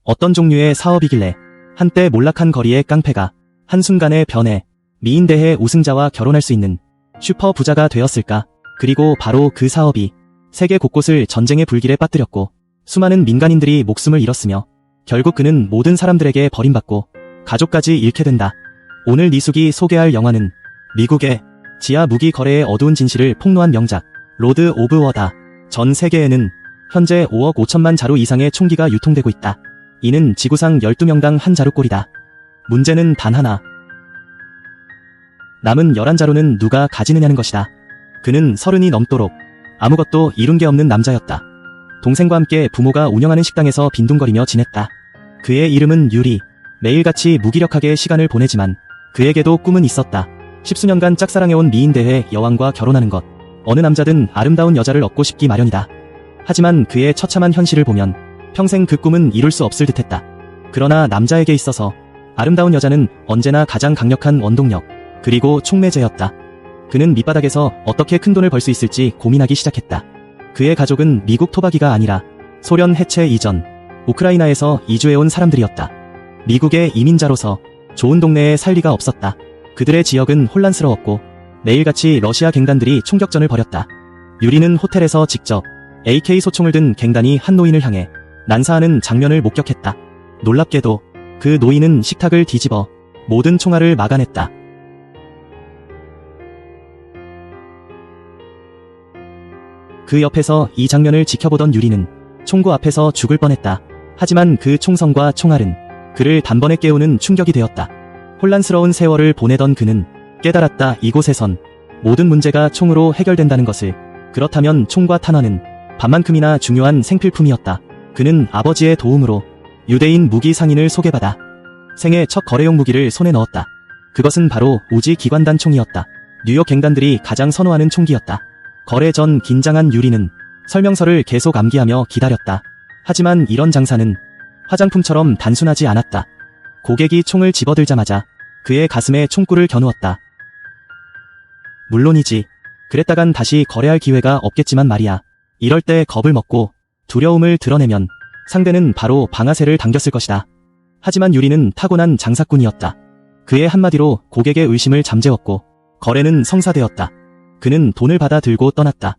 어떤 종류의 사업이길래 한때 몰락한 거리의 깡패가 한순간에 변해 미인대회 우승자와 결혼할 수 있는 슈퍼 부자가 되었을까? 그리고 바로 그 사업이 세계 곳곳을 전쟁의 불길에 빠뜨렸고 수많은 민간인들이 목숨을 잃었으며 결국 그는 모든 사람들에게 버림받고 가족까지 잃게 된다. 오늘 니숙이 소개할 영화는 미국의 지하 무기 거래의 어두운 진실을 폭로한 명작 로드 오브 워다. 전 세계에는 현재 5억 5천만 자루 이상의 총기가 유통되고 있다. 이는 지구상 12명당 한 자루꼴이다. 문제는 단 하나. 남은 11자루는 누가 가지느냐는 것이다. 그는 30이 넘도록 아무것도 이룬 게 없는 남자였다. 동생과 함께 부모가 운영하는 식당에서 빈둥거리며 지냈다. 그의 이름은 유리. 매일같이 무기력하게 시간을 보내지만 그에게도 꿈은 있었다. 10수년간 짝사랑해온 미인대회 여왕과 결혼하는 것. 어느 남자든 아름다운 여자를 얻고 싶기 마련이다. 하지만 그의 처참한 현실을 보면 평생 그 꿈은 이룰 수 없을 듯했다. 그러나 남자에게 있어서 아름다운 여자는 언제나 가장 강력한 원동력, 그리고 촉매제였다. 그는 밑바닥에서 어떻게 큰돈을 벌 수 있을지 고민하기 시작했다. 그의 가족은 미국 토박이가 아니라 소련 해체 이전 우크라이나에서 이주해온 사람들이었다. 미국의 이민자로서 좋은 동네에 살 리가 없었다. 그들의 지역은 혼란스러웠고 매일같이 러시아 갱단들이 총격전을 벌였다. 유리는 호텔에서 직접 AK 소총을 든 갱단이 한 노인을 향해 난사하는 장면을 목격했다. 놀랍게도 그 노인은 식탁을 뒤집어 모든 총알을 막아냈다. 그 옆에서 이 장면을 지켜보던 유리는 총구 앞에서 죽을 뻔했다. 하지만 그 총성과 총알은 그를 단번에 깨우는 충격이 되었다. 혼란스러운 세월을 보내던 그는 깨달았다. 이곳에선 모든 문제가 총으로 해결된다는 것을. 그렇다면 총과 탄환은 반만큼이나 중요한 생필품이었다. 그는 아버지의 도움으로 유대인 무기 상인을 소개받아 생애 첫 거래용 무기를 손에 넣었다. 그것은 바로 우지 기관단 총이었다. 뉴욕 갱단들이 가장 선호하는 총기였다. 거래 전 긴장한 유리는 설명서를 계속 암기하며 기다렸다. 하지만 이런 장사는 화장품처럼 단순하지 않았다. 고객이 총을 집어들자마자 그의 가슴에 총구를 겨누었다. 물론이지. 그랬다간 다시 거래할 기회가 없겠지만 말이야. 이럴 때 겁을 먹고 두려움을 드러내면 상대는 바로 방아쇠를 당겼을 것이다. 하지만 유리는 타고난 장사꾼이었다. 그의 한마디로 고객의 의심을 잠재웠고 거래는 성사되었다. 그는 돈을 받아 들고 떠났다.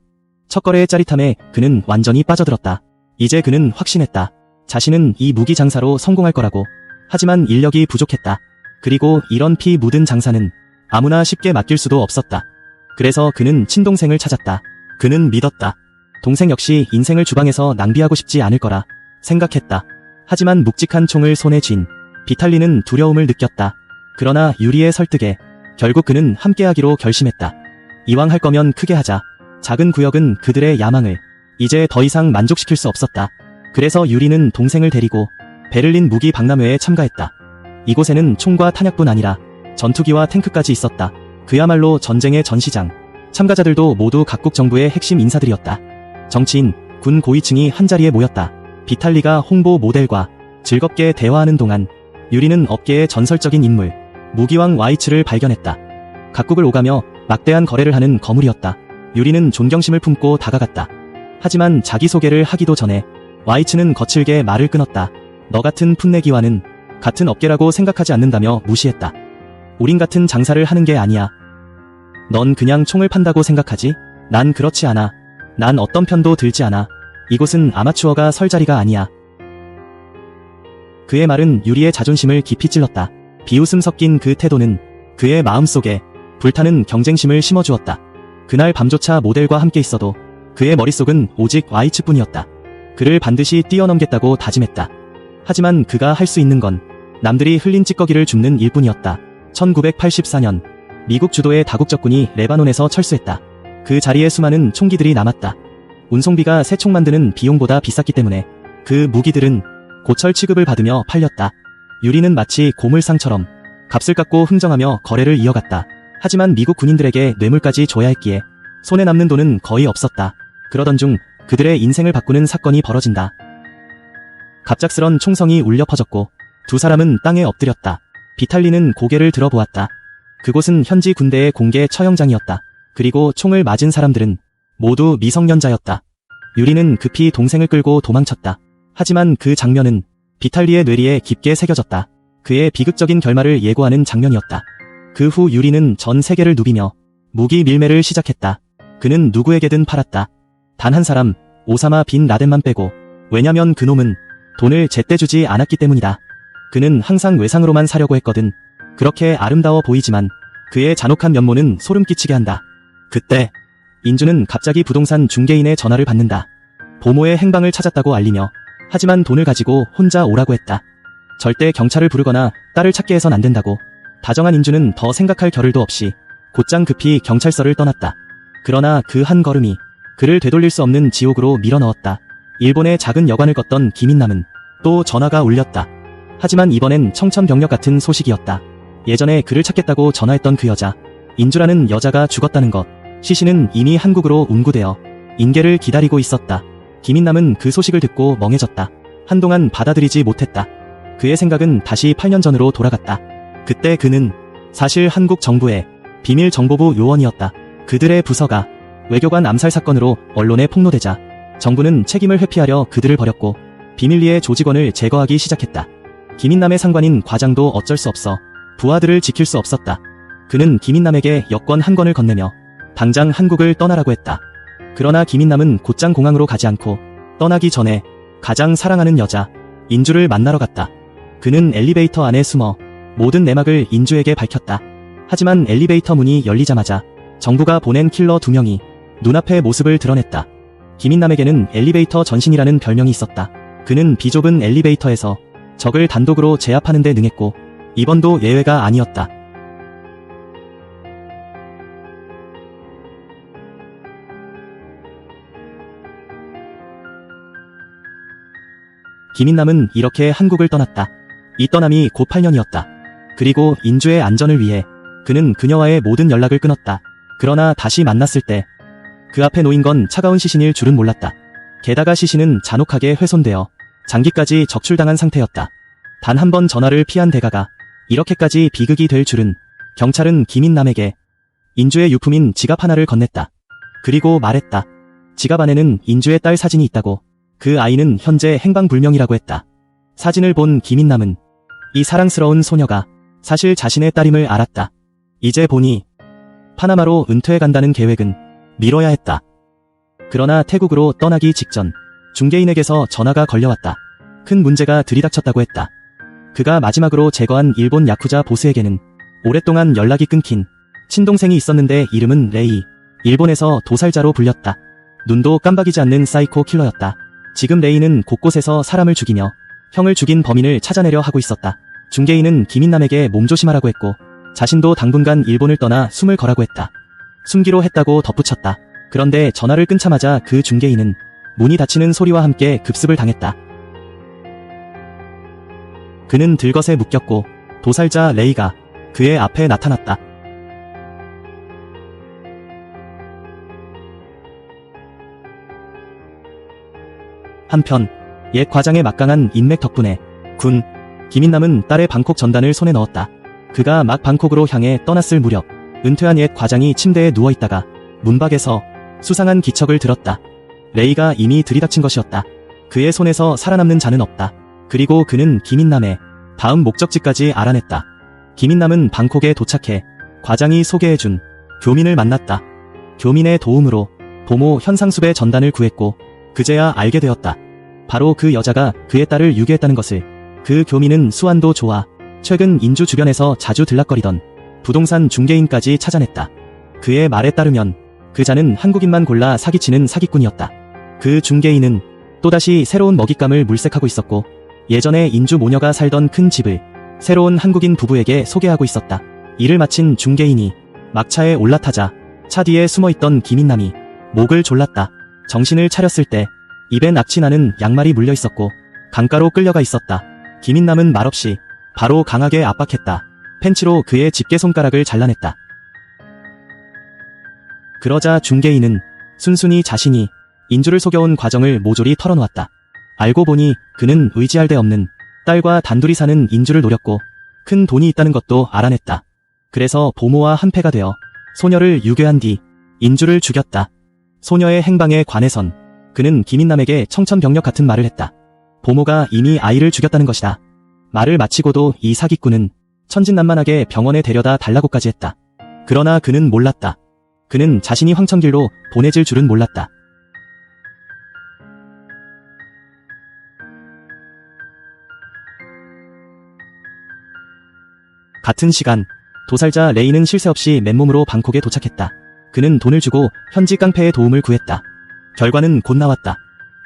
첫 거래의 짜릿함에 그는 완전히 빠져들었다. 이제 그는 확신했다. 자신은 이 무기 장사로 성공할 거라고. 하지만 인력이 부족했다. 그리고 이런 피 묻은 장사는 아무나 쉽게 맡길 수도 없었다. 그래서 그는 친동생을 찾았다. 그는 믿었다. 동생 역시 인생을 주방에서 낭비하고 싶지 않을 거라 생각했다. 하지만 묵직한 총을 손에 쥔 비탈리는 두려움을 느꼈다. 그러나 유리의 설득에 결국 그는 함께하기로 결심했다. 이왕 할 거면 크게 하자. 작은 구역은 그들의 야망을 이제 더 이상 만족시킬 수 없었다. 그래서 유리는 동생을 데리고 베를린 무기 박람회에 참가했다. 이곳에는 총과 탄약뿐 아니라 전투기와 탱크까지 있었다. 그야말로 전쟁의 전시장. 참가자들도 모두 각국 정부의 핵심 인사들이었다. 정치인, 군 고위층이 한자리에 모였다. 비탈리가 홍보 모델과 즐겁게 대화하는 동안 유리는 업계의 전설적인 인물, 무기왕 와이츠를 발견했다. 각국을 오가며 막대한 거래를 하는 거물이었다. 유리는 존경심을 품고 다가갔다. 하지만 자기소개를 하기도 전에 와이츠는 거칠게 말을 끊었다. 너 같은 풋내기와는 같은 업계라고 생각하지 않는다며 무시했다. 우린 같은 장사를 하는 게 아니야. 넌 그냥 총을 판다고 생각하지? 난 그렇지 않아. 난 어떤 편도 들지 않아. 이곳은 아마추어가 설 자리가 아니야. 그의 말은 유리의 자존심을 깊이 찔렀다. 비웃음 섞인 그 태도는 그의 마음속에 불타는 경쟁심을 심어주었다. 그날 밤조차 모델과 함께 있어도 그의 머릿속은 오직 와이츠뿐이었다. 그를 반드시 뛰어넘겠다고 다짐했다. 하지만 그가 할 수 있는 건 남들이 흘린 찌꺼기를 줍는 일뿐이었다. 1984년 미국 주도의 다국적군이 레바논에서 철수했다. 그 자리에 수많은 총기들이 남았다. 운송비가 새 총 만드는 비용보다 비쌌기 때문에 그 무기들은 고철 취급을 받으며 팔렸다. 유리는 마치 고물상처럼 값을 깎고 흥정하며 거래를 이어갔다. 하지만 미국 군인들에게 뇌물까지 줘야 했기에 손에 남는 돈은 거의 없었다. 그러던 중 그들의 인생을 바꾸는 사건이 벌어진다. 갑작스런 총성이 울려 퍼졌고 두 사람은 땅에 엎드렸다. 비탈리는 고개를 들어보았다. 그곳은 현지 군대의 공개 처형장이었다. 그리고 총을 맞은 사람들은 모두 미성년자였다. 유리는 급히 동생을 끌고 도망쳤다. 하지만 그 장면은 비탈리의 뇌리에 깊게 새겨졌다. 그의 비극적인 결말을 예고하는 장면이었다. 그 후 유리는 전 세계를 누비며 무기 밀매를 시작했다. 그는 누구에게든 팔았다. 단 한 사람, 오사마 빈 라덴만 빼고. 왜냐면 그놈은 돈을 제때 주지 않았기 때문이다. 그는 항상 외상으로만 사려고 했거든. 그렇게 아름다워 보이지만 그의 잔혹한 면모는 소름 끼치게 한다. 그때 인주는 갑자기 부동산 중개인의 전화를 받는다. 보모의 행방을 찾았다고 알리며 하지만 돈을 가지고 혼자 오라고 했다. 절대 경찰을 부르거나 딸을 찾게 해선 안 된다고. 다정한 인주는 더 생각할 겨를도 없이 곧장 급히 경찰서를 떠났다. 그러나 그 한 걸음이 그를 되돌릴 수 없는 지옥으로 밀어넣었다. 일본의 작은 여관을 걷던 김인남은 또 전화가 울렸다. 하지만 이번엔 청천벽력 같은 소식이었다. 예전에 그를 찾겠다고 전화했던 그 여자, 인주라는 여자가 죽었다는 것. 시신은 이미 한국으로 운구되어 인계를 기다리고 있었다. 김인남은 그 소식을 듣고 멍해졌다. 한동안 받아들이지 못했다. 그의 생각은 다시 8년 전으로 돌아갔다. 그때 그는 사실 한국 정부의 비밀정보부 요원이었다. 그들의 부서가 외교관 암살 사건으로 언론에 폭로되자 정부는 책임을 회피하려 그들을 버렸고 비밀리에 조직원을 제거하기 시작했다. 김인남의 상관인 과장도 어쩔 수 없어 부하들을 지킬 수 없었다. 그는 김인남에게 여권 한 권을 건네며 당장 한국을 떠나라고 했다. 그러나 김인남은 곧장 공항으로 가지 않고 떠나기 전에 가장 사랑하는 여자 인주를 만나러 갔다. 그는 엘리베이터 안에 숨어 모든 내막을 인주에게 밝혔다. 하지만 엘리베이터 문이 열리자마자 정부가 보낸 킬러 2명이 눈앞의 모습을 드러냈다. 김인남에게는 엘리베이터 전신이라는 별명이 있었다. 그는 비좁은 엘리베이터에서 적을 단독으로 제압하는 데 능했고 이번도 예외가 아니었다. 김인남은 이렇게 한국을 떠났다. 이 떠남이 곧 8년이었다. 그리고 인주의 안전을 위해 그는 그녀와의 모든 연락을 끊었다. 그러나 다시 만났을 때 그 앞에 놓인 건 차가운 시신일 줄은 몰랐다. 게다가 시신은 잔혹하게 훼손되어 장기까지 적출당한 상태였다. 단 한 번 전화를 피한 대가가 이렇게까지 비극이 될 줄은. 경찰은 김인남에게 인주의 유품인 지갑 하나를 건넸다. 그리고 말했다. 지갑 안에는 인주의 딸 사진이 있다고. 그 아이는 현재 행방불명이라고 했다. 사진을 본 김인남은 이 사랑스러운 소녀가 사실 자신의 딸임을 알았다. 이제 보니 파나마로 은퇴해 간다는 계획은 미뤄야 했다. 그러나 태국으로 떠나기 직전 중개인에게서 전화가 걸려왔다. 큰 문제가 들이닥쳤다고 했다. 그가 마지막으로 제거한 일본 야쿠자 보스에게는 오랫동안 연락이 끊긴 친동생이 있었는데 이름은 레이. 일본에서 도살자로 불렸다. 눈도 깜박이지 않는 사이코 킬러였다. 지금 레이는 곳곳에서 사람을 죽이며 형을 죽인 범인을 찾아내려 하고 있었다. 중개인은 김인남에게 몸조심하라고 했고 자신도 당분간 일본을 떠나 숨을 거라고 했다. 숨기로 했다고 덧붙였다. 그런데 전화를 끊자마자 그 중개인은 문이 닫히는 소리와 함께 급습을 당했다. 그는 들것에 묶였고 도살자 레이가 그의 앞에 나타났다. 한편 옛 과장의 막강한 인맥 덕분에 김인남은 딸의 방콕 전단을 손에 넣었다. 그가 막 방콕으로 향해 떠났을 무렵 은퇴한 옛 과장이 침대에 누워있다가 문밖에서 수상한 기척을 들었다. 레이가 이미 들이닥친 것이었다. 그의 손에서 살아남는 자는 없다. 그리고 그는 김인남의 다음 목적지까지 알아냈다. 김인남은 방콕에 도착해 과장이 소개해준 교민을 만났다. 교민의 도움으로 보모 현상수배 전단을 구했고 그제야 알게 되었다. 바로 그 여자가 그의 딸을 유괴했다는 것을. 그 교민은 수완도 좋아 최근 인주 주변에서 자주 들락거리던 부동산 중개인까지 찾아냈다. 그의 말에 따르면 그자는 한국인만 골라 사기치는 사기꾼이었다. 그 중개인은 또다시 새로운 먹잇감을 물색하고 있었고 예전에 인주 모녀가 살던 큰 집을 새로운 한국인 부부에게 소개하고 있었다. 일을 마친 중개인이 막차에 올라타자 차 뒤에 숨어있던 김인남이 목을 졸랐다. 정신을 차렸을 때 입에 납치나는 양말이 물려있었고 강가로 끌려가 있었다. 김인남은 말없이 바로 강하게 압박했다. 펜치로 그의 집게 손가락을 잘라냈다. 그러자 중개인은 순순히 자신이 인주를 속여온 과정을 모조리 털어놓았다. 알고 보니 그는 의지할 데 없는 딸과 단둘이 사는 인주를 노렸고 큰 돈이 있다는 것도 알아냈다. 그래서 보모와 한패가 되어 소녀를 유괴한 뒤 인주를 죽였다. 소녀의 행방에 관해선 그는 김인남에게 청천벽력 같은 말을 했다. 보모가 이미 아이를 죽였다는 것이다. 말을 마치고도 이 사기꾼은 천진난만하게 병원에 데려다 달라고까지 했다. 그러나 그는 몰랐다. 그는 자신이 황천길로 보내질 줄은 몰랐다. 같은 시간, 도살자 레이는 쉴 새 없이 맨몸으로 방콕에 도착했다. 그는 돈을 주고 현지 깡패의 도움을 구했다. 결과는 곧 나왔다.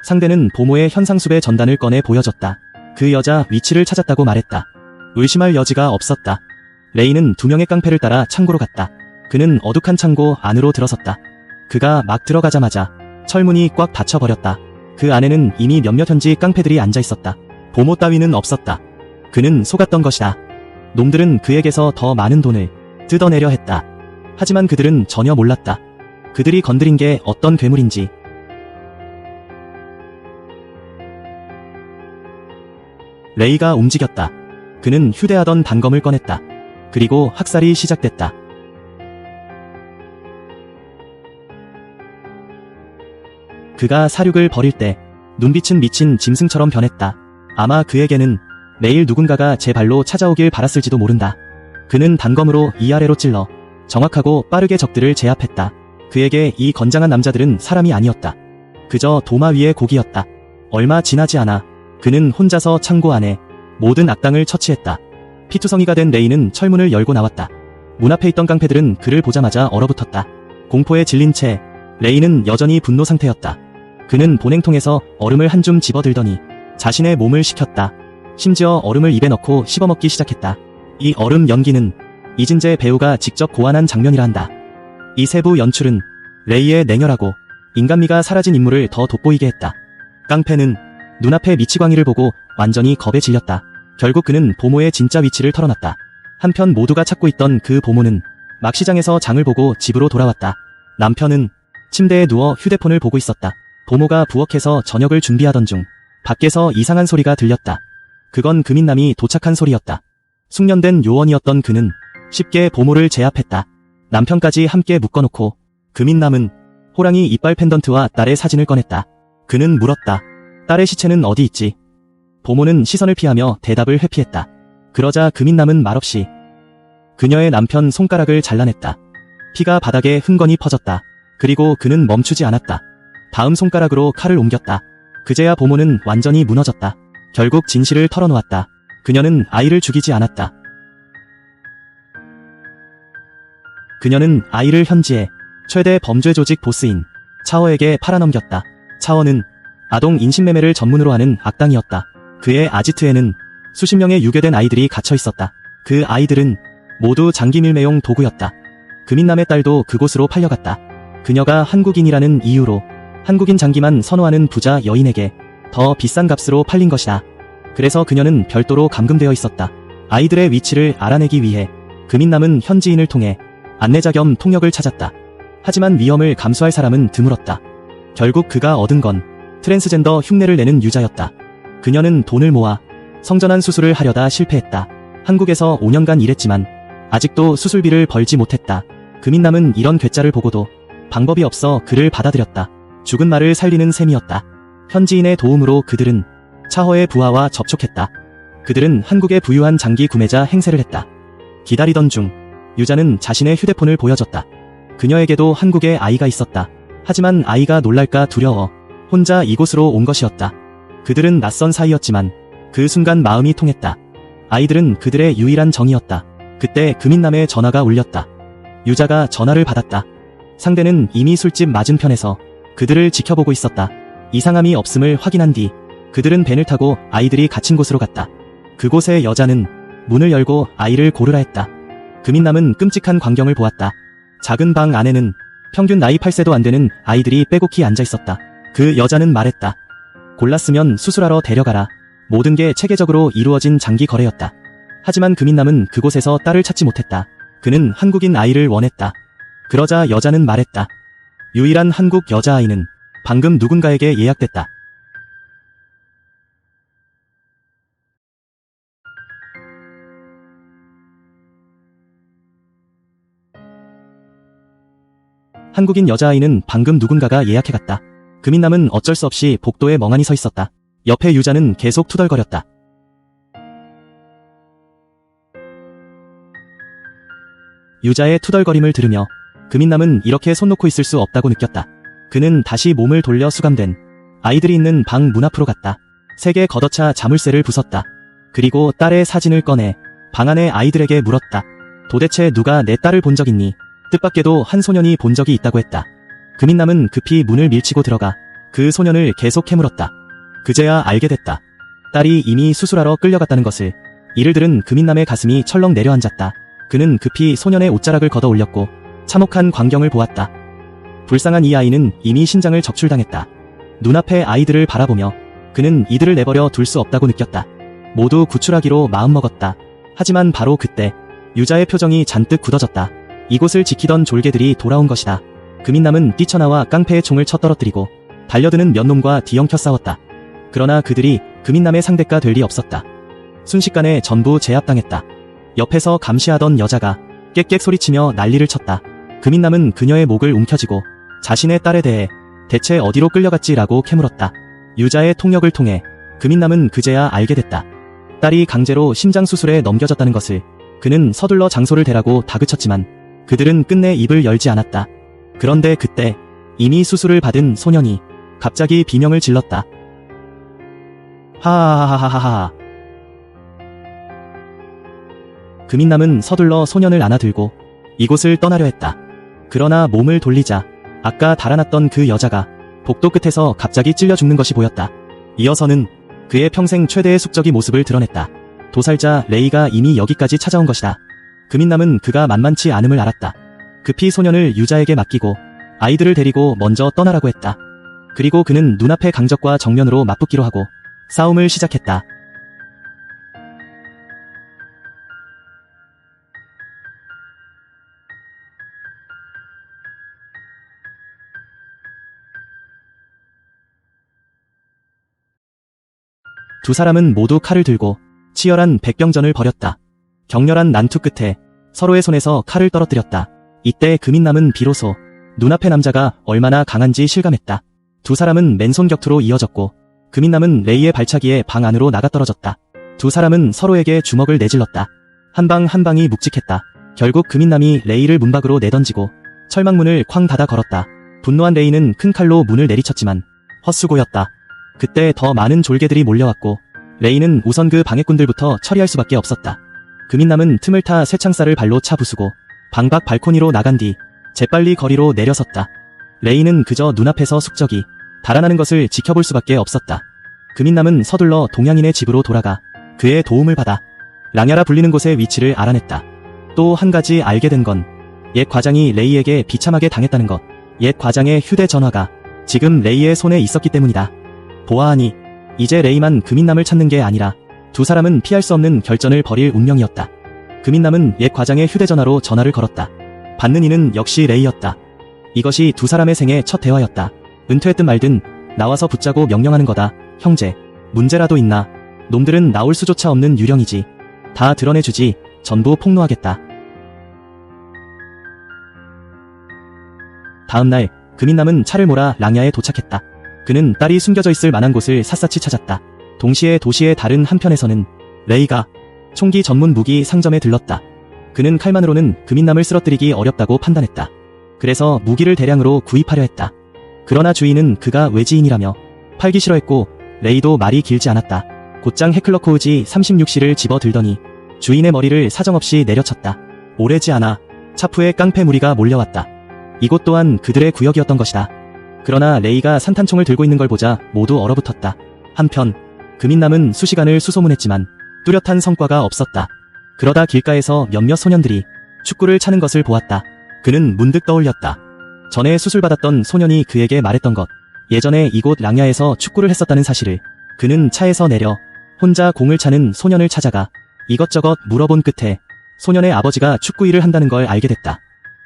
상대는 보모의 현상수배 전단을 꺼내 보여줬다. 그 여자 위치를 찾았다고 말했다. 의심할 여지가 없었다. 레이는 2명의 깡패를 따라 창고로 갔다. 그는 어둑한 창고 안으로 들어섰다. 그가 막 들어가자마자 철문이 꽉 닫혀버렸다. 그 안에는 이미 몇몇 현지 깡패들이 앉아있었다. 보모 따위는 없었다. 그는 속았던 것이다. 놈들은 그에게서 더 많은 돈을 뜯어내려 했다. 하지만 그들은 전혀 몰랐다. 그들이 건드린 게 어떤 괴물인지. 레이가 움직였다. 그는 휴대하던 단검을 꺼냈다. 그리고 학살이 시작됐다. 그가 사륙을 벌일 때 눈빛은 미친 짐승처럼 변했다. 아마 그에게는 매일 누군가가 제 발로 찾아오길 바랐을지도 모른다. 그는 단검으로 위아래로 찔러 정확하고 빠르게 적들을 제압했다. 그에게 이 건장한 남자들은 사람이 아니었다. 그저 도마 위의 고기였다. 얼마 지나지 않아 그는 혼자서 창고 안에 모든 악당을 처치했다. 피투성이가 된 레이는 철문을 열고 나왔다. 문 앞에 있던 깡패들은 그를 보자마자 얼어붙었다. 공포에 질린 채 레이는 여전히 분노 상태였다. 그는 보냉통에서 얼음을 한 줌 집어들더니 자신의 몸을 식혔다. 심지어 얼음을 입에 넣고 씹어먹기 시작했다. 이 얼음 연기는 이진재 배우가 직접 고안한 장면이라 한다. 이 세부 연출은 레이의 냉혈하고 인간미가 사라진 인물을 더 돋보이게 했다. 깡패는 눈앞의 미치광이를 보고 완전히 겁에 질렸다. 결국 그는 보모의 진짜 위치를 털어놨다. 한편 모두가 찾고 있던 그 보모는 막 시장에서 장을 보고 집으로 돌아왔다. 남편은 침대에 누워 휴대폰을 보고 있었다. 보모가 부엌에서 저녁을 준비하던 중 밖에서 이상한 소리가 들렸다. 그건 금인남이 도착한 소리였다. 숙련된 요원이었던 그는 쉽게 보모를 제압했다. 남편까지 함께 묶어놓고 금인남은 호랑이 이빨 펜던트와 딸의 사진을 꺼냈다. 그는 물었다. 딸의 시체는 어디 있지? 보모는 시선을 피하며 대답을 회피했다. 그러자 금인남은 말없이 그녀의 남편 손가락을 잘라냈다. 피가 바닥에 흥건히 퍼졌다. 그리고 그는 멈추지 않았다. 다음 손가락으로 칼을 옮겼다. 그제야 보모는 완전히 무너졌다. 결국 진실을 털어놓았다. 그녀는 아이를 죽이지 않았다. 그녀는 아이를 현지의 최대 범죄 조직 보스인 차워에게 팔아넘겼다. 차워는 아동 인신매매를 전문으로 하는 악당이었다. 그의 아지트에는 수십 명의 유괴된 아이들이 갇혀 있었다. 그 아이들은 모두 장기밀매용 도구였다. 금인남의 딸도 그곳으로 팔려갔다. 그녀가 한국인이라는 이유로 한국인 장기만 선호하는 부자 여인에게 더 비싼 값으로 팔린 것이다. 그래서 그녀는 별도로 감금되어 있었다. 아이들의 위치를 알아내기 위해 금인남은 현지인을 통해 안내자 겸 통역을 찾았다. 하지만 위험을 감수할 사람은 드물었다. 결국 그가 얻은 건 트랜스젠더 흉내를 내는 유자였다. 그녀는 돈을 모아 성전환 수술을 하려다 실패했다. 한국에서 5년간 일했지만 아직도 수술비를 벌지 못했다. 금인남은 이런 괴짜를 보고도 방법이 없어 그를 받아들였다. 죽은 말을 살리는 셈이었다. 현지인의 도움으로 그들은 차허의 부하와 접촉했다. 그들은 한국의 부유한 장기 구매자 행세를 했다. 기다리던 중 유자는 자신의 휴대폰을 보여줬다. 그녀에게도 한국에 아이가 있었다. 하지만 아이가 놀랄까 두려워 혼자 이곳으로 온 것이었다. 그들은 낯선 사이였지만 그 순간 마음이 통했다. 아이들은 그들의 유일한 정이었다. 그때 금인남의 전화가 울렸다. 유자가 전화를 받았다. 상대는 이미 술집 맞은편에서 그들을 지켜보고 있었다. 이상함이 없음을 확인한 뒤 그들은 벤을 타고 아이들이 갇힌 곳으로 갔다. 그곳의 여자는 문을 열고 아이를 고르라 했다. 금인남은 끔찍한 광경을 보았다. 작은 방 안에는 평균 나이 8세도 안 되는 아이들이 빼곡히 앉아 있었다. 그 여자는 말했다. 골랐으면 수술하러 데려가라. 모든 게 체계적으로 이루어진 장기 거래였다. 하지만 금인남은 그곳에서 딸을 찾지 못했다. 그는 한국인 아이를 원했다. 그러자 여자는 말했다. 유일한 한국 여자아이는 방금 누군가에게 예약됐다. 한국인 여자아이는 방금 누군가가 예약해갔다. 금인남은 어쩔 수 없이 복도에 멍하니 서 있었다. 옆에 유자는 계속 투덜거렸다. 유자의 투덜거림을 들으며 금인남은 이렇게 손 놓고 있을 수 없다고 느꼈다. 그는 다시 몸을 돌려 수감된 아이들이 있는 방 문 앞으로 갔다. 세게 걷어차 자물쇠를 부쉈다. 그리고 딸의 사진을 꺼내 방 안의 아이들에게 물었다. 도대체 누가 내 딸을 본 적 있니? 뜻밖에도 한 소년이 본 적이 있다고 했다. 금인남은 급히 문을 밀치고 들어가 그 소년을 계속 캐물었다. 그제야 알게 됐다. 딸이 이미 수술하러 끌려갔다는 것을. 이를 들은 금인남의 가슴이 철렁 내려앉았다. 그는 급히 소년의 옷자락을 걷어 올렸고 참혹한 광경을 보았다. 불쌍한 이 아이는 이미 신장을 적출당했다. 눈앞의 아이들을 바라보며 그는 이들을 내버려 둘 수 없다고 느꼈다. 모두 구출하기로 마음먹었다. 하지만 바로 그때 유자의 표정이 잔뜩 굳어졌다. 이곳을 지키던 졸개들이 돌아온 것이다. 금인남은 뛰쳐나와 깡패의 총을 쳐떨어뜨리고 달려드는 몇 놈과 뒤엉켜 싸웠다. 그러나 그들이 금인남의 상대가 될 리 없었다. 순식간에 전부 제압당했다. 옆에서 감시하던 여자가 깨깨 소리치며 난리를 쳤다. 금인남은 그녀의 목을 움켜쥐고 자신의 딸에 대해 대체 어디로 끌려갔지라고 캐물었다. 유자의 통역을 통해 금인남은 그제야 알게 됐다. 딸이 강제로 심장수술에 넘겨졌다는 것을. 그는 서둘러 장소를 대라고 다그쳤지만 그들은 끝내 입을 열지 않았다. 그런데 그때 이미 수술을 받은 소년이 갑자기 비명을 질렀다. 하하하하하하. 금인남은 서둘러 소년을 안아들고 이곳을 떠나려 했다. 그러나 몸을 돌리자 아까 달아났던 그 여자가 복도 끝에서 갑자기 찔려 죽는 것이 보였다. 이어서는 그의 평생 최대의 숙적이 모습을 드러냈다. 도살자 레이가 이미 여기까지 찾아온 것이다. 금인남은 그가 만만치 않음을 알았다. 급히 소년을 유자에게 맡기고 아이들을 데리고 먼저 떠나라고 했다. 그리고 그는 눈앞의 강적과 정면으로 맞붙기로 하고 싸움을 시작했다. 두 사람은 모두 칼을 들고 치열한 백병전을 벌였다. 격렬한 난투 끝에 서로의 손에서 칼을 떨어뜨렸다. 이때 금인남은 비로소 눈앞의 남자가 얼마나 강한지 실감했다. 두 사람은 맨손 격투로 이어졌고 금인남은 레이의 발차기에 방 안으로 나가떨어졌다. 두 사람은 서로에게 주먹을 내질렀다. 한 방 한 방이 묵직했다. 결국 금인남이 레이를 문 밖으로 내던지고 철망문을 쾅 닫아 걸었다. 분노한 레이는 큰 칼로 문을 내리쳤지만 헛수고였다. 그때 더 많은 졸개들이 몰려왔고 레이는 우선 그 방해꾼들부터 처리할 수밖에 없었다. 금인남은 틈을 타 쇠창살을 발로 차 부수고 방 밖 발코니로 나간 뒤 재빨리 거리로 내려섰다. 레이는 그저 눈앞에서 숙적이 달아나는 것을 지켜볼 수밖에 없었다. 금인남은 서둘러 동양인의 집으로 돌아가 그의 도움을 받아 랑야라 불리는 곳의 위치를 알아냈다. 또 한 가지 알게 된 건 옛 과장이 레이에게 비참하게 당했다는 것. 옛 과장의 휴대전화가 지금 레이의 손에 있었기 때문이다. 보아하니 이제 레이만 금인남을 찾는 게 아니라 두 사람은 피할 수 없는 결전을 벌일 운명이었다. 금인남은 옛 과장의 휴대전화로 전화를 걸었다. 받는 이는 역시 레이였다. 이것이 두 사람의 생애 첫 대화였다. 은퇴했든 말든 나와서 붙자고 명령하는 거다. 형제, 문제라도 있나? 놈들은 나올 수조차 없는 유령이지. 다 드러내주지. 전부 폭로하겠다. 다음날 금인남은 차를 몰아 랑야에 도착했다. 그는 딸이 숨겨져 있을 만한 곳을 샅샅이 찾았다. 동시에 도시의 다른 한편에서는 레이가 총기 전문 무기 상점에 들렀다. 그는 칼만으로는 금인남을 쓰러뜨리기 어렵다고 판단했다. 그래서 무기를 대량으로 구입하려 했다. 그러나 주인은 그가 외지인이라며 팔기 싫어했고 레이도 말이 길지 않았다. 곧장 헤클러코우지 36C를 집어들더니 주인의 머리를 사정없이 내려쳤다. 오래지 않아 차프에 깡패 무리가 몰려왔다. 이곳 또한 그들의 구역이었던 것이다. 그러나 레이가 산탄총을 들고 있는 걸 보자 모두 얼어붙었다. 한편 금인남은 수시간을 수소문했지만 뚜렷한 성과가 없었다. 그러다 길가에서 몇몇 소년들이 축구를 차는 것을 보았다. 그는 문득 떠올렸다. 전에 수술받았던 소년이 그에게 말했던 것. 예전에 이곳 랑야에서 축구를 했었다는 사실을. 그는 차에서 내려 혼자 공을 차는 소년을 찾아가 이것저것 물어본 끝에 소년의 아버지가 축구 일을 한다는 걸 알게 됐다.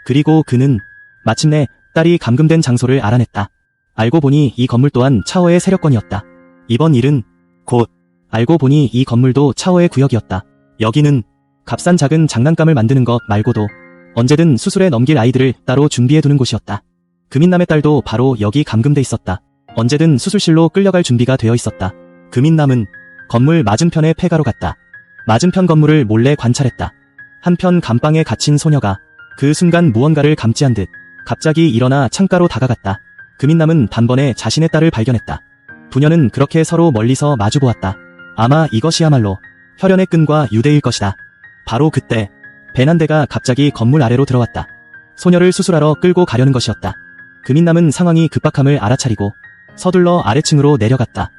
그리고 그는 마침내 딸이 감금된 장소를 알아냈다. 알고 보니 이 건물 또한 차오의 세력권이었다. 이번 일은 곧 알고 보니 이 건물도 차오의 구역이었다. 여기는 값싼 작은 장난감을 만드는 것 말고도 언제든 수술에 넘길 아이들을 따로 준비해두는 곳이었다. 금인남의 딸도 바로 여기 감금돼 있었다. 언제든 수술실로 끌려갈 준비가 되어 있었다. 금인남은 건물 맞은편의 폐가로 갔다. 맞은편 건물을 몰래 관찰했다. 한편 감방에 갇힌 소녀가 그 순간 무언가를 감지한 듯 갑자기 일어나 창가로 다가갔다. 금인남은 단번에 자신의 딸을 발견했다. 부녀는 그렇게 서로 멀리서 마주보았다. 아마 이것이야말로 혈연의 끈과 유대일 것이다. 바로 그때 벤 한 대가 갑자기 건물 아래로 들어왔다. 소녀를 수술하러 끌고 가려는 것이었다. 금인남은 상황이 급박함을 알아차리고 서둘러 아래층으로 내려갔다.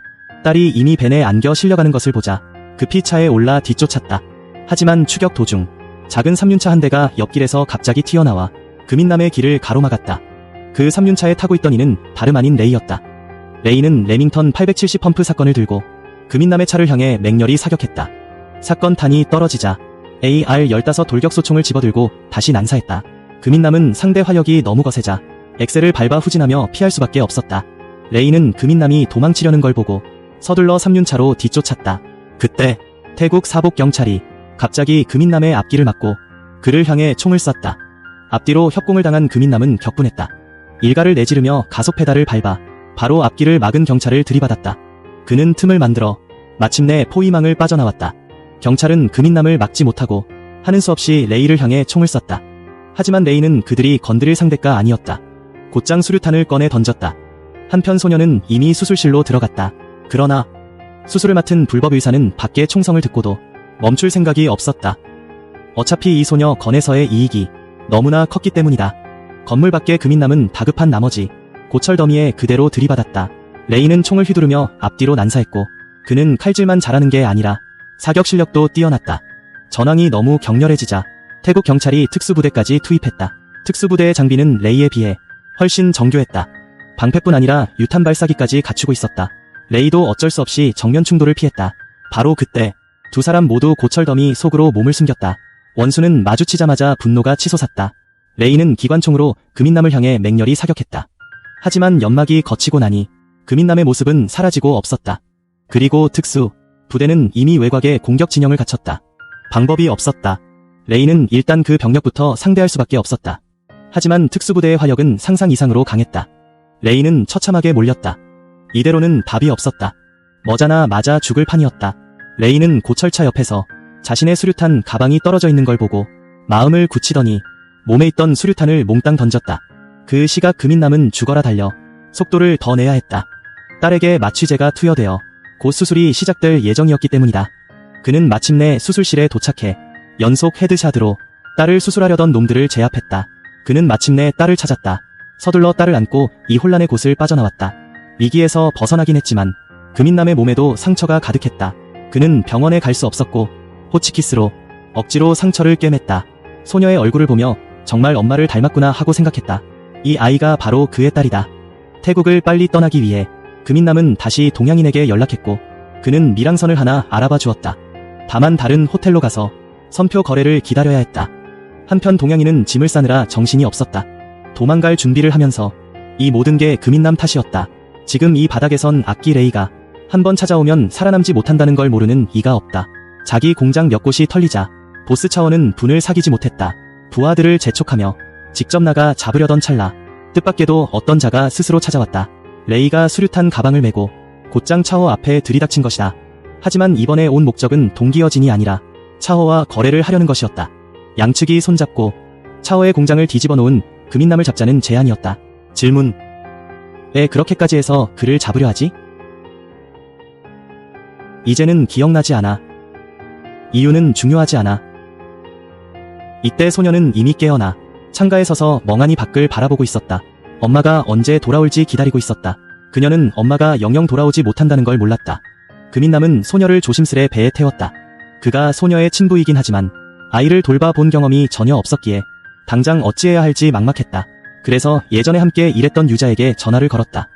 딸이 이미 벤에 안겨 실려가는 것을 보자 급히 차에 올라 뒤쫓았다. 하지만 추격 도중 작은 3륜차 한 대가 옆길에서 갑자기 튀어나와 금인남의 길을 가로막았다. 그 3륜차에 타고 있던 이는 다름 아닌 레이였다. 레이는 레밍턴 870 펌프 사건을 들고 금인남의 차를 향해 맹렬히 사격했다. 사건 탄이 떨어지자 AR-15 돌격소총을 집어들고 다시 난사했다. 금인남은 상대 화력이 너무 거세자 엑셀을 밟아 후진하며 피할 수밖에 없었다. 레이는 금인남이 도망치려는 걸 보고 서둘러 3륜차로 뒤쫓았다. 그때 태국 사복경찰이 갑자기 금인남의 앞길을 막고 그를 향해 총을 쐈다. 앞뒤로 협공을 당한 금인남은 격분했다. 일가를 내지르며 가속 페달을 밟아 바로 앞길을 막은 경찰을 들이받았다. 그는 틈을 만들어 마침내 포위망을 빠져나왔다. 경찰은 금인남을 막지 못하고 하는 수 없이 레이를 향해 총을 쐈다. 하지만 레이는 그들이 건드릴 상대가 아니었다. 곧장 수류탄을 꺼내 던졌다. 한편 소녀는 이미 수술실로 들어갔다. 그러나 수술을 맡은 불법 의사는 밖에 총성을 듣고도 멈출 생각이 없었다. 어차피 이 소녀 건에서의 이익이 너무나 컸기 때문이다. 건물 밖에 금인남은 다급한 나머지 고철 더미에 그대로 들이받았다. 레이는 총을 휘두르며 앞뒤로 난사했고 그는 칼질만 잘하는 게 아니라 사격 실력도 뛰어났다. 전황이 너무 격렬해지자 태국 경찰이 특수부대까지 투입했다. 특수부대의 장비는 레이에 비해 훨씬 정교했다. 방패뿐 아니라 유탄 발사기까지 갖추고 있었다. 레이도 어쩔 수 없이 정면 충돌을 피했다. 바로 그때 두 사람 모두 고철 더미 속으로 몸을 숨겼다. 원수는 마주치자마자 분노가 치솟았다. 레이는 기관총으로 금인남을 향해 맹렬히 사격했다. 하지만 연막이 거치고 나니 금인남의 모습은 사라지고 없었다. 그리고 특수 부대는 이미 외곽에 공격 진영을 갖췄다. 방법이 없었다. 레이는 일단 그 병력부터 상대할 수밖에 없었다. 하지만 특수부대의 화력은 상상 이상으로 강했다. 레이는 처참하게 몰렸다. 이대로는 답이 없었다. 머자나 맞아 죽을 판이었다. 레이는 고철차 옆에서 자신의 수류탄 가방이 떨어져 있는 걸 보고 마음을 굳히더니 몸에 있던 수류탄을 몽땅 던졌다. 그 시각 금인남은 죽어라 달려 속도를 더 내야 했다. 딸에게 마취제가 투여되어 곧 수술이 시작될 예정이었기 때문이다. 그는 마침내 수술실에 도착해 연속 헤드샷으로 딸을 수술하려던 놈들을 제압했다. 그는 마침내 딸을 찾았다. 서둘러 딸을 안고 이 혼란의 곳을 빠져나왔다. 위기에서 벗어나긴 했지만 금인남의 몸에도 상처가 가득했다. 그는 병원에 갈 수 없었고 호치키스로 억지로 상처를 꿰맸다. 소녀의 얼굴을 보며 정말 엄마를 닮았구나 하고 생각했다. 이 아이가 바로 그의 딸이다. 태국을 빨리 떠나기 위해 금인남은 다시 동양인에게 연락했고 그는 밀항선을 하나 알아봐 주었다. 다만 다른 호텔로 가서 선표 거래를 기다려야 했다. 한편 동양인은 짐을 싸느라 정신이 없었다. 도망갈 준비를 하면서 이 모든 게 금인남 탓이었다. 지금 이 바닥에선 악기 레이가 한번 찾아오면 살아남지 못한다는 걸 모르는 이가 없다. 자기 공장 몇 곳이 털리자 보스 차원은 분을 사귀지 못했다. 부하들을 재촉하며 직접 나가 잡으려던 찰나 뜻밖에도 어떤 자가 스스로 찾아왔다. 레이가 수류탄 가방을 메고 곧장 차호 앞에 들이닥친 것이다. 하지만 이번에 온 목적은 동기어진이 아니라 차호와 거래를 하려는 것이었다. 양측이 손잡고 차호의 공장을 뒤집어 놓은 금인남을 잡자는 제안이었다. 질문: 왜 그렇게까지 해서 그를 잡으려 하지? 이제는 기억나지 않아. 이유는 중요하지 않아. 이때 소녀는 이미 깨어나 창가에 서서 멍하니 밖을 바라보고 있었다. 엄마가 언제 돌아올지 기다리고 있었다. 그녀는 엄마가 영영 돌아오지 못한다는 걸 몰랐다. 금인남은 소녀를 조심스레 배에 태웠다. 그가 소녀의 친부이긴 하지만 아이를 돌봐본 경험이 전혀 없었기에 당장 어찌해야 할지 막막했다. 그래서 예전에 함께 일했던 유자에게 전화를 걸었다.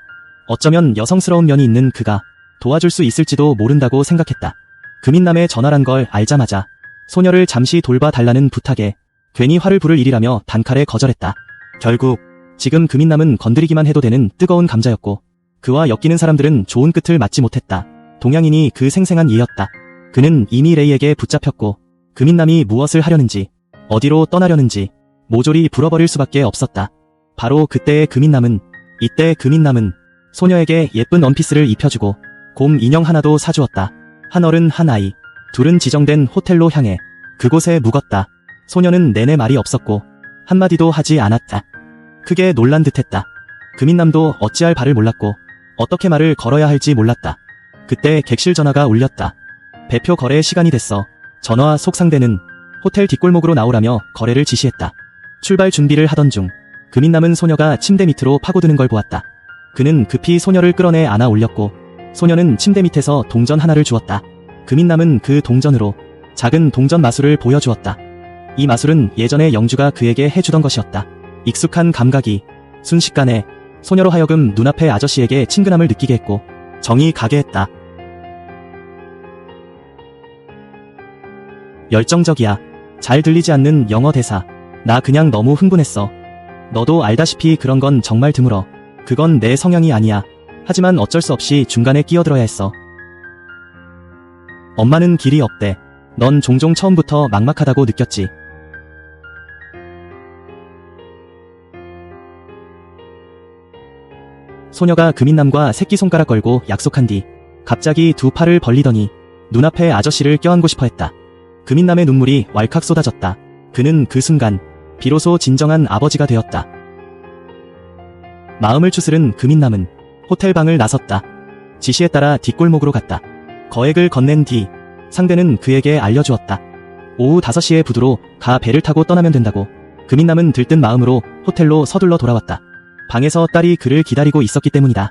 어쩌면 여성스러운 면이 있는 그가 도와줄 수 있을지도 모른다고 생각했다. 금인남의 전화란 걸 알자마자 소녀를 잠시 돌봐달라는 부탁에 괜히 화를 부를 일이라며 단칼에 거절했다. 결국 지금 금인남은 건드리기만 해도 되는 뜨거운 감자였고 그와 엮이는 사람들은 좋은 끝을 맞지 못했다. 동양인이 그 생생한 예였다. 그는 이미 레이에게 붙잡혔고 금인남이 무엇을 하려는지 어디로 떠나려는지 모조리 불어버릴 수밖에 없었다. 바로 그때의 금인남은 이때 금인남은 소녀에게 예쁜 원피스를 입혀주고 곰 인형 하나도 사주었다. 한 어른 한 아이, 둘은 지정된 호텔로 향해 그곳에 묵었다. 소녀는 내내 말이 없었고 한마디도 하지 않았다. 크게 놀란 듯했다. 금인남도 어찌할 바를 몰랐고 어떻게 말을 걸어야 할지 몰랐다. 그때 객실 전화가 울렸다. 배표 거래 시간이 됐어. 전화 속 상대는 호텔 뒷골목으로 나오라며 거래를 지시했다. 출발 준비를 하던 중 금인남은 소녀가 침대 밑으로 파고드는 걸 보았다. 그는 급히 소녀를 끌어내 안아 올렸고 소녀는 침대 밑에서 동전 하나를 주었다. 금인남은 그 동전으로 작은 동전 마술을 보여주었다. 이 마술은 예전에 영주가 그에게 해주던 것이었다. 익숙한 감각이 순식간에 소녀로 하여금 눈앞의 아저씨에게 친근함을 느끼게 했고 정이 가게 했다. 열정적이야. 잘 들리지 않는 영어 대사. 나 그냥 너무 흥분했어. 너도 알다시피 그런 건 정말 드물어. 그건 내 성향이 아니야. 하지만 어쩔 수 없이 중간에 끼어들어야 했어. 엄마는 길이 없대. 넌 종종 처음부터 막막하다고 느꼈지. 소녀가 금인남과 새끼손가락 걸고 약속한 뒤 갑자기 두 팔을 벌리더니 눈앞에 아저씨를 껴안고 싶어 했다. 금인남의 눈물이 왈칵 쏟아졌다. 그는 그 순간 비로소 진정한 아버지가 되었다. 마음을 추스른 금인남은 호텔 방을 나섰다. 지시에 따라 뒷골목으로 갔다. 거액을 건넨 뒤 상대는 그에게 알려주었다. 오후 5시에 부두로 가 배를 타고 떠나면 된다고. 금인남은 들뜬 마음으로 호텔로 서둘러 돌아왔다. 방에서 딸이 그를 기다리고 있었기 때문이다.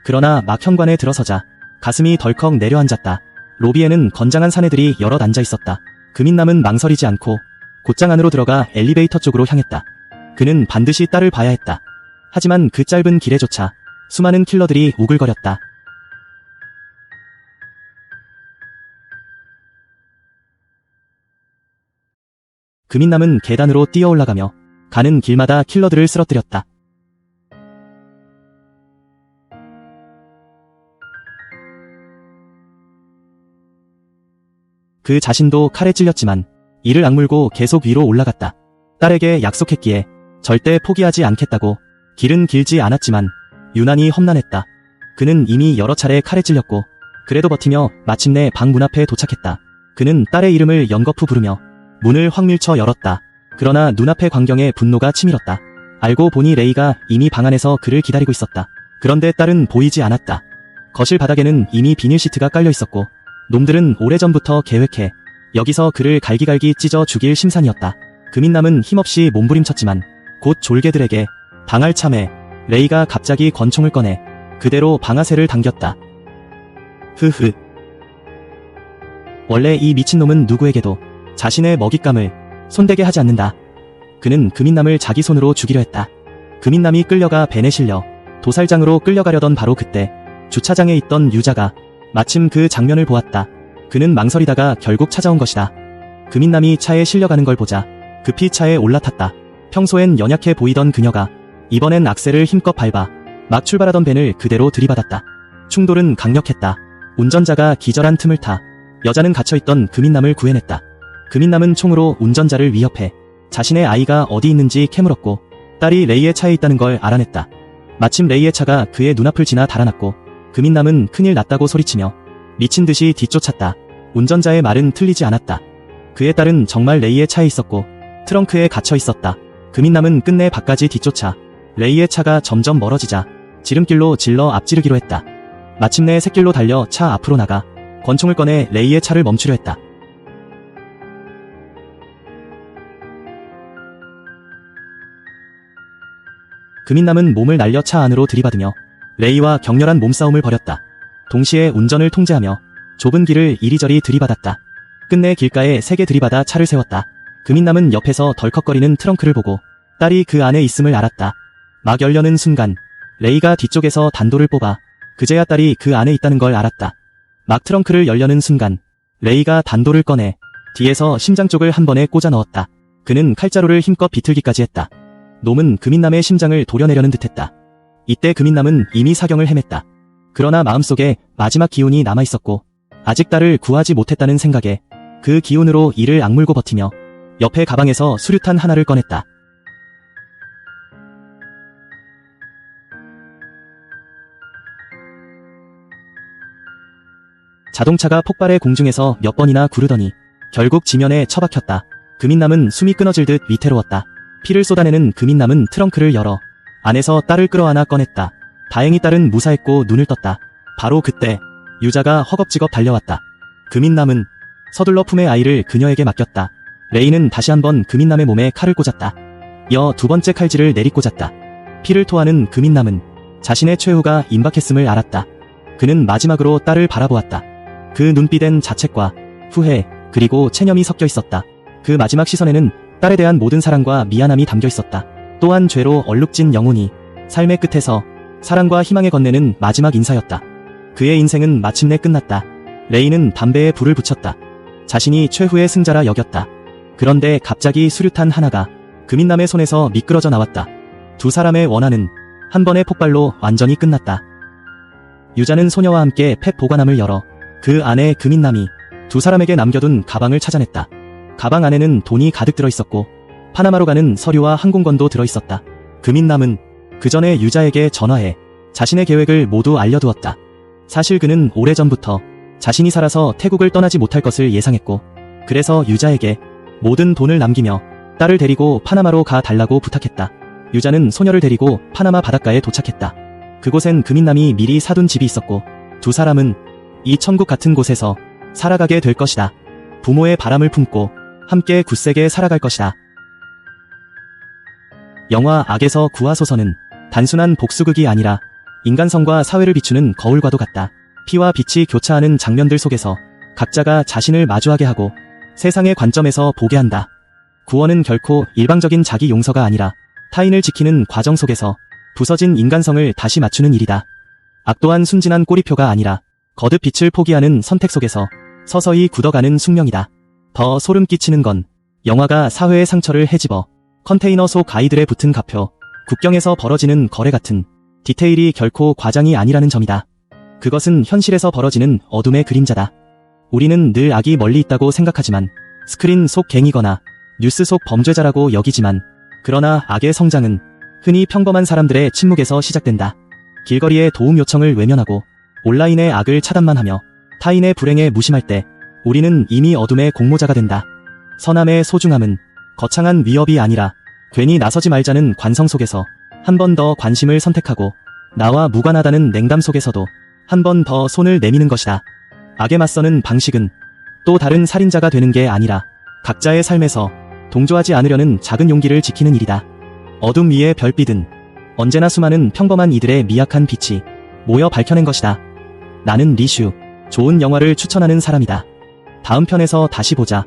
그러나 막 현관에 들어서자 가슴이 덜컥 내려앉았다. 로비에는 건장한 사내들이 여럿 앉아 있었다. 금인남은 망설이지 않고 곧장 안으로 들어가 엘리베이터 쪽으로 향했다. 그는 반드시 딸을 봐야 했다. 하지만 그 짧은 길에조차 수많은 킬러들이 우글거렸다. 금인남은 계단으로 뛰어 올라가며 가는 길마다 킬러들을 쓰러뜨렸다. 그 자신도 칼에 찔렸지만 이를 악물고 계속 위로 올라갔다. 딸에게 약속했기에 절대 포기하지 않겠다고. 길은 길지 않았지만 유난히 험난했다. 그는 이미 여러 차례 칼에 찔렸고 그래도 버티며 마침내 방 문 앞에 도착했다. 그는 딸의 이름을 연거푸 부르며 문을 확 밀쳐 열었다. 그러나 눈앞의 광경에 분노가 치밀었다. 알고 보니 레이가 이미 방 안에서 그를 기다리고 있었다. 그런데 딸은 보이지 않았다. 거실 바닥에는 이미 비닐 시트가 깔려 있었고 놈들은 오래전부터 계획해 여기서 그를 갈기갈기 찢어 죽일 심산이었다. 금인남은 힘없이 몸부림쳤지만 곧 졸개들에게 당할 참에 레이가 갑자기 권총을 꺼내 그대로 방아쇠를 당겼다. 흐흐. 원래 이 미친놈은 누구에게도 자신의 먹잇감을 손대게 하지 않는다. 그는 금인남을 자기 손으로 죽이려 했다. 금인남이 끌려가 벤에 실려 도살장으로 끌려가려던 바로 그때 주차장에 있던 유자가 마침 그 장면을 보았다. 그는 망설이다가 결국 찾아온 것이다. 금인남이 차에 실려가는 걸 보자 급히 차에 올라탔다. 평소엔 연약해 보이던 그녀가 이번엔 악셀을 힘껏 밟아 막 출발하던 벤을 그대로 들이받았다. 충돌은 강력했다. 운전자가 기절한 틈을 타 여자는 갇혀있던 금인남을 구해냈다. 금인남은 총으로 운전자를 위협해 자신의 아이가 어디 있는지 캐물었고 딸이 레이의 차에 있다는 걸 알아냈다. 마침 레이의 차가 그의 눈앞을 지나 달아났고 금인남은 큰일 났다고 소리치며 미친듯이 뒤쫓았다. 운전자의 말은 틀리지 않았다. 그의 딸은 정말 레이의 차에 있었고 트렁크에 갇혀 있었다. 금인남은 끝내 밖까지 뒤쫓아 레이의 차가 점점 멀어지자 지름길로 질러 앞지르기로 했다. 마침내 샛길로 달려 차 앞으로 나가 권총을 꺼내 레이의 차를 멈추려 했다. 금인남은 몸을 날려 차 안으로 들이받으며 레이와 격렬한 몸싸움을 벌였다. 동시에 운전을 통제하며 좁은 길을 이리저리 들이받았다. 끝내 길가에 세게 들이받아 차를 세웠다. 금인남은 옆에서 덜컥거리는 트렁크를 보고 딸이 그 안에 있음을 알았다. 막 열려는 순간 레이가 뒤쪽에서 단도를 뽑아 그제야 딸이 그 안에 있다는 걸 알았다. 막 트렁크를 열려는 순간 레이가 단도를 꺼내 뒤에서 심장 쪽을 한 번에 꽂아 넣었다. 그는 칼자루를 힘껏 비틀기까지 했다. 놈은 금인남의 심장을 도려내려는 듯했다. 이때 금인남은 이미 사경을 헤맸다. 그러나 마음속에 마지막 기운이 남아있었고 아직 딸을 구하지 못했다는 생각에 그 기운으로 이를 악물고 버티며 옆에 가방에서 수류탄 하나를 꺼냈다. 자동차가 폭발해 공중에서 몇 번이나 구르더니 결국 지면에 처박혔다. 금인남은 숨이 끊어질 듯 위태로웠다. 피를 쏟아내는 금인남은 트렁크를 열어 안에서 딸을 끌어안아 꺼냈다. 다행히 딸은 무사했고 눈을 떴다. 바로 그때 유자가 허겁지겁 달려왔다. 금인남은 서둘러 품에 아이를 그녀에게 맡겼다. 레이는 다시 한번 금인남의 몸에 칼을 꽂았다. 이어 두 번째 칼질을 내리꽂았다. 피를 토하는 금인남은 자신의 최후가 임박했음을 알았다. 그는 마지막으로 딸을 바라보았다. 그 눈빛엔 자책과 후회 그리고 체념이 섞여 있었다. 그 마지막 시선에는 딸에 대한 모든 사랑과 미안함이 담겨 있었다. 또한 죄로 얼룩진 영혼이 삶의 끝에서 사랑과 희망에 건네는 마지막 인사였다. 그의 인생은 마침내 끝났다. 레이는 담배에 불을 붙였다. 자신이 최후의 승자라 여겼다. 그런데 갑자기 수류탄 하나가 금인남의 손에서 미끄러져 나왔다. 두 사람의 원한은 한 번의 폭발로 완전히 끝났다. 유자는 소녀와 함께 펫 보관함을 열어 그 안에 금인남이 두 사람에게 남겨둔 가방을 찾아냈다. 가방 안에는 돈이 가득 들어있었고 파나마로 가는 서류와 항공권도 들어있었다. 금인남은 그 전에 유자에게 전화해 자신의 계획을 모두 알려두었다. 사실 그는 오래전부터 자신이 살아서 태국을 떠나지 못할 것을 예상했고 그래서 유자에게 모든 돈을 남기며 딸을 데리고 파나마로 가 달라고 부탁했다. 유자는 소녀를 데리고 파나마 바닷가에 도착했다. 그곳엔 금인남이 미리 사둔 집이 있었고 두 사람은 이 천국 같은 곳에서 살아가게 될 것이다. 부모의 바람을 품고 함께 굳세게 살아갈 것이다. 영화 악에서 구하소서는 단순한 복수극이 아니라 인간성과 사회를 비추는 거울과도 같다. 피와 빛이 교차하는 장면들 속에서 각자가 자신을 마주하게 하고 세상의 관점에서 보게 한다. 구원은 결코 일방적인 자기 용서가 아니라 타인을 지키는 과정 속에서 부서진 인간성을 다시 맞추는 일이다. 악 또한 순진한 꼬리표가 아니라 거듭 빛을 포기하는 선택 속에서 서서히 굳어가는 숙명이다. 더 소름 끼치는 건 영화가 사회의 상처를 헤집어 컨테이너 속 아이들에 붙은 가표, 국경에서 벌어지는 거래 같은 디테일이 결코 과장이 아니라는 점이다. 그것은 현실에서 벌어지는 어둠의 그림자다. 우리는 늘 악이 멀리 있다고 생각하지만 스크린 속 갱이거나 뉴스 속 범죄자라고 여기지만 그러나 악의 성장은 흔히 평범한 사람들의 침묵에서 시작된다. 길거리의 도움 요청을 외면하고 온라인의 악을 차단만 하며 타인의 불행에 무심할 때 우리는 이미 어둠의 공모자가 된다. 선함의 소중함은 거창한 위협이 아니라 괜히 나서지 말자는 관성 속에서 한 번 더 관심을 선택하고 나와 무관하다는 냉담 속에서도 한 번 더 손을 내미는 것이다. 악에 맞서는 방식은 또 다른 살인자가 되는 게 아니라 각자의 삶에서 동조하지 않으려는 작은 용기를 지키는 일이다. 어둠 위의 별빛은 언제나 수많은 평범한 이들의 미약한 빛이 모여 밝혀낸 것이다. 나는 리슈, 좋은 영화를 추천하는 사람이다. 다음 편에서 다시 보자.